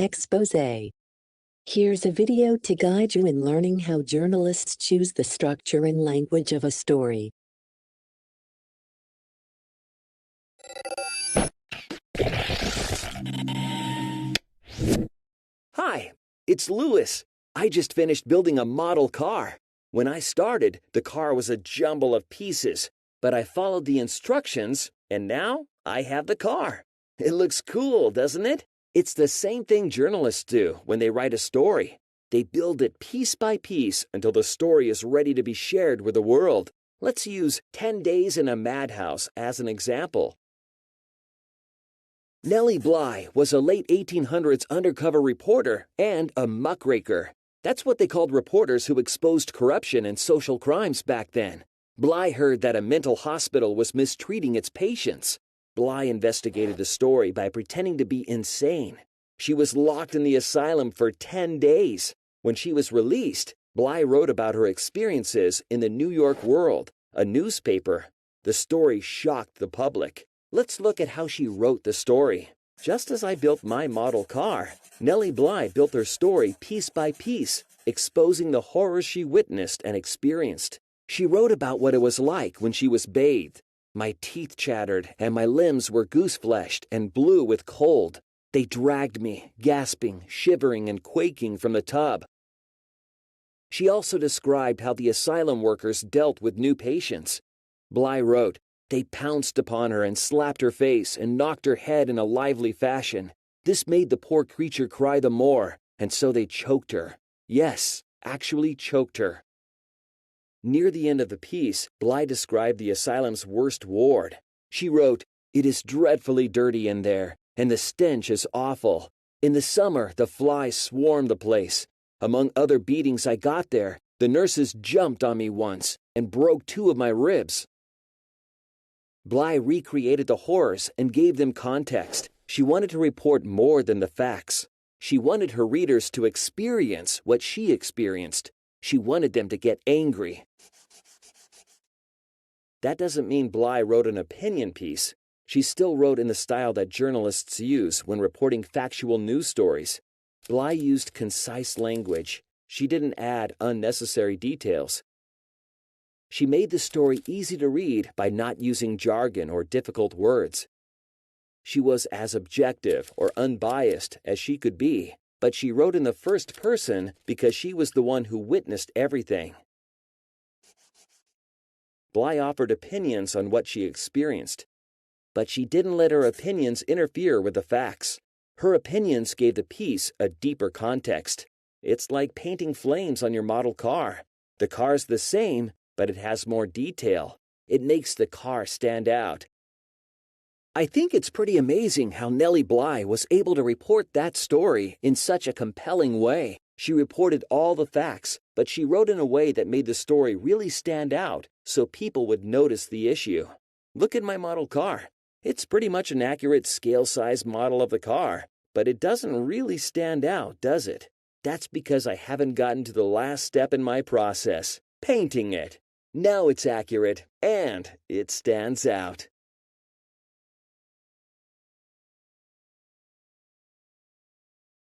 Exposé. Here's a video to guide you in learning how journalists choose the structure and language of a story. Hi, it's Louis. I just finished building a model car. When I started, the car was a jumble of pieces, but I followed the instructions, and now I have the car. It looks cool, doesn't it? It's the same thing journalists do when they write a story. They build it piece by piece until the story is ready to be shared with the world. Let's use 10 Days in a Madhouse as an example. Nellie Bly was a late 1800s undercover reporter and a muckraker. That's what they called reporters who exposed corruption and social crimes back then. Bly heard that a mental hospital was mistreating its patients. Bly investigated the story by pretending to be insane. She was locked in the asylum for 10 days. When she was released, Bly wrote about her experiences in the New York World, a newspaper. The story shocked the public. Let's look at how she wrote the story. Just as I built my model car, Nellie Bly built her story piece by piece, exposing the horrors she witnessed and experienced. She wrote about what it was like when she was bathed. My teeth chattered and my limbs were goose-fleshed and blue with cold. They dragged me, gasping, shivering, and quaking from the tub. She also described how the asylum workers dealt with new patients. Bly wrote, "They pounced upon her and slapped her face and knocked her head in a lively fashion. This made the poor creature cry the more, and so they choked her. Yes, actually choked her." Near the end of the piece, Bly described the asylum's worst ward. She wrote, "It is dreadfully dirty in there, and the stench is awful. In the summer, the flies swarm the place. Among other beatings I got there, the nurses jumped on me once and broke 2 of my ribs." Bly recreated the horrors and gave them context. She wanted to report more than the facts. She wanted her readers to experience what she experienced. She wanted them to get angry. That doesn't mean Bly wrote an opinion piece. She still wrote in the style that journalists use when reporting factual news stories. Bly used concise language. She didn't add unnecessary details. She made the story easy to read by not using jargon or difficult words. She was as objective or unbiased as she could be, but she wrote in the first person because she was the one who witnessed everything. Bly offered opinions on what she experienced, but she didn't let her opinions interfere with the facts. Her opinions gave the piece a deeper context. It's like painting flames on your model car. The car's the same, but it has more detail. It makes the car stand out. I think it's pretty amazing how Nellie Bly was able to report that story in such a compelling way. She reported all the facts, but she wrote in a way that made the story really stand out so people would notice the issue. Look at my model car. It's pretty much an accurate scale-size model of the car, but it doesn't really stand out, does it? That's because I haven't gotten to the last step in my process, painting it. Now it's accurate, and it stands out.